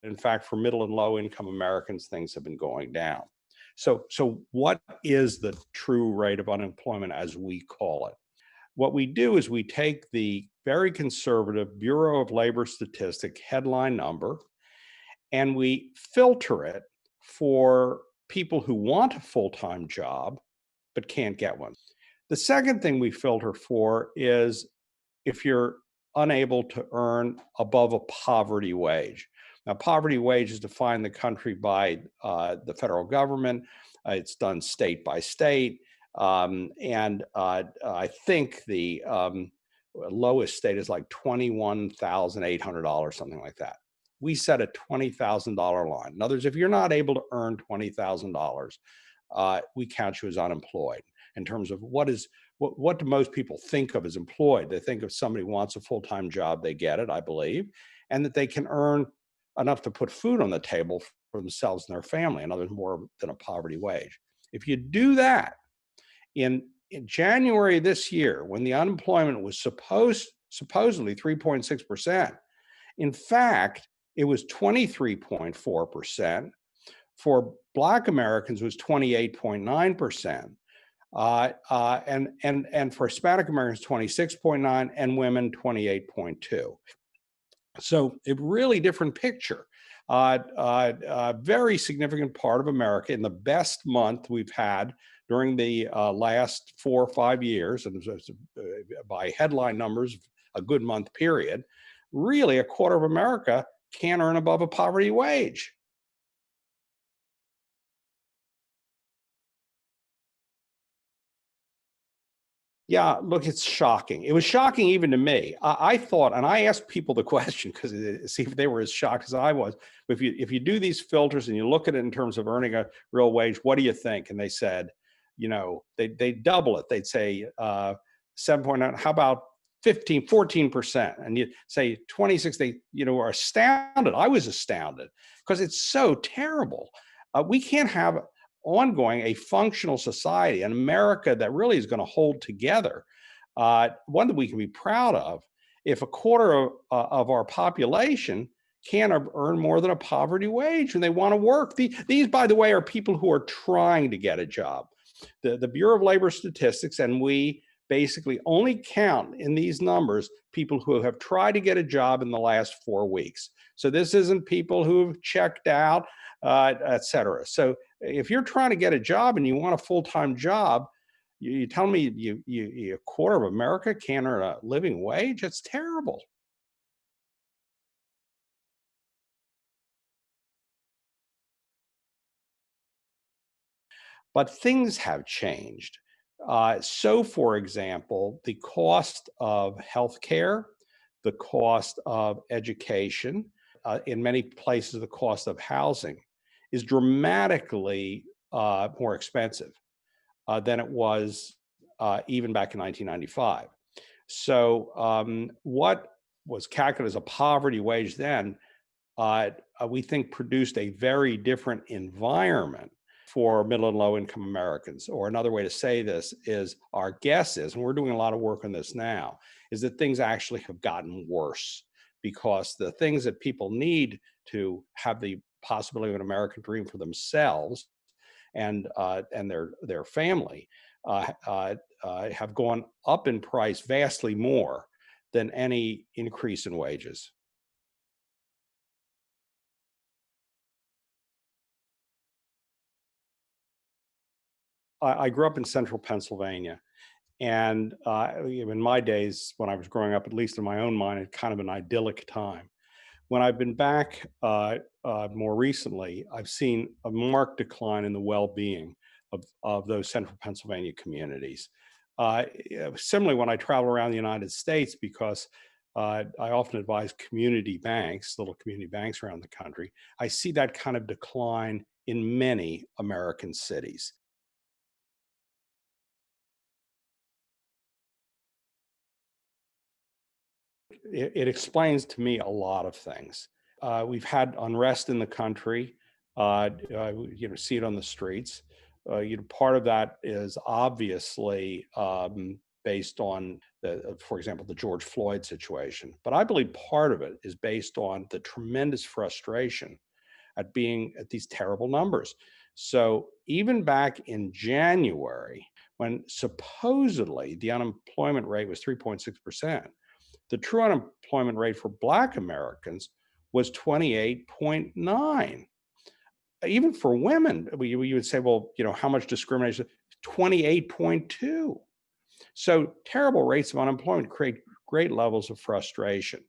In fact, for middle and low income Americans, things have been going down. So what is the true rate of unemployment as we call it? What we do is we take the very conservative Bureau of Labor Statistics headline number and we filter it for people who want a full-time job but can't get one. The second thing we filter for is if you're unable to earn above a poverty wage. Now, poverty wage is defined in the country by the federal government. It's done state by state. And I think the lowest state is like $21,800, something like that. We set a $20,000 line. In other words, if you're not able to earn $20,000, we count you as unemployed. In terms of what do most people think of as employed? They think if somebody wants a full-time job, they get it, I believe, and that they can earn enough to put food on the table for themselves and their family, in other words, more than a poverty wage. If you do that, in January this year, when the unemployment was supposedly 3.6%, in fact, it was 23.4%. For Black Americans, it was 28.9%. And for Hispanic Americans, 26.9, and women, 28.2. So a really different picture. Very significant part of America in the best month we've had during the last 4 or 5 years, and by headline numbers, a good month period. Really, a quarter of America can't earn above a poverty wage. Yeah, look, it's shocking. It was shocking even to me. I thought, and I asked people the question because see if they were as shocked as I was. If you do these filters and you look at it in terms of earning a real wage, what do you think? And they said, they double it. They'd say 7.9. How about 15, 14%? And you say 26. They are astounded. I was astounded because it's so terrible. We can't have ongoing a functional society, an America that really is going to hold together, one that we can be proud of. If a quarter of our population can't earn more than a poverty wage and they want to work, these, by the way, are people who are trying to get a job. The Bureau of Labor Statistics and we basically only count in these numbers people who have tried to get a job in the last 4 weeks. So this isn't people who've checked out, et cetera. So if you're trying to get a job and you want a full-time job, you tell me a quarter of America can't earn a living wage? It's terrible. But things have changed. So, for example, the cost of healthcare, the cost of education, in many places, the cost of housing is dramatically more expensive than it was even back in 1995. So, what was calculated as a poverty wage then, we think produced a very different environment for middle and low income Americans. Or another way to say this is our guess is, and we're doing a lot of work on this now, is that things actually have gotten worse because the things that people need to have the possibility of an American dream for themselves and their family have gone up in price vastly more than any increase in wages. I grew up in central Pennsylvania. And in my days, when I was growing up, at least in my own mind, it's kind of an idyllic time. When I've been back more recently, I've seen a marked decline in the well-being of those central Pennsylvania communities. Similarly, when I travel around the United States, because I often advise community banks, little community banks around the country, I see that kind of decline in many American cities. It explains to me a lot of things. We've had unrest in the country. See it on the streets. Part of that is obviously based on for example, the George Floyd situation. But I believe part of it is based on the tremendous frustration at being at these terrible numbers. So even back in January, when supposedly the unemployment rate was 3.6%, the true unemployment rate for Black Americans was 28.9. Even for women, you would say, well, how much discrimination? 28.2. So terrible rates of unemployment create great levels of frustration.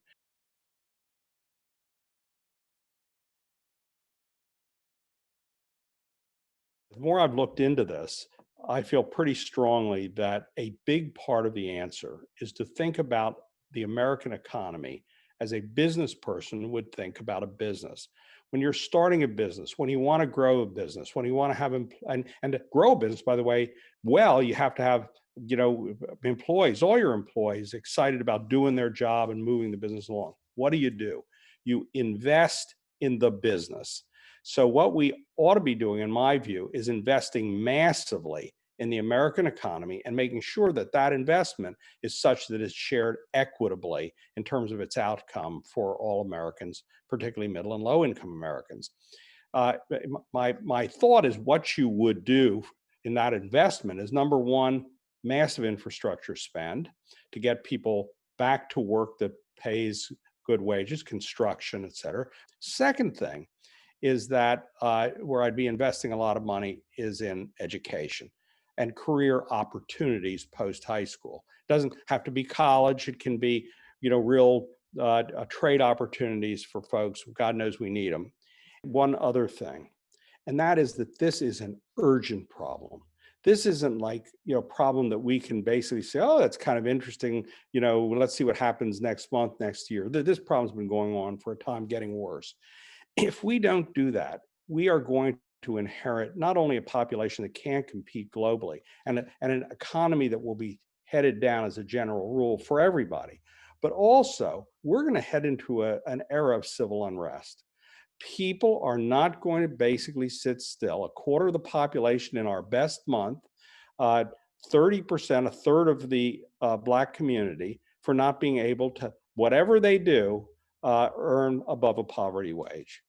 The more I've looked into this, I feel pretty strongly that a big part of the answer is to think about the American economy as a business person would think about a business. When you're starting a business, when you want to grow a business, when you want to have and to grow a business, by the way, well, you have to have employees, all your employees excited about doing their job and moving the business along. What do? You invest in the business. So, what we ought to be doing, in my view, is investing massively in the American economy and making sure that that investment is such that it's shared equitably in terms of its outcome for all Americans, particularly middle and low income Americans. Uh, my thought is what you would do in that investment is number one, massive infrastructure spend to get people back to work that pays good wages, construction, et cetera. Second thing is that where I'd be investing a lot of money is in education and career opportunities post high school. It doesn't have to be college. It can be, real trade opportunities for folks. God knows we need them. One other thing, and that is that this is an urgent problem. This isn't like, a problem that we can basically say, oh, that's kind of interesting. Let's see what happens next month, next year. This problem's been going on for a time, getting worse. If we don't do that, we are going to inherit not only a population that can't compete globally and an economy that will be headed down as a general rule for everybody, but also we're going to head into an era of civil unrest. People are not going to basically sit still. A quarter of the population in our best month, uh, 30%, a third of the Black community, for not being able to, whatever they do, earn above a poverty wage.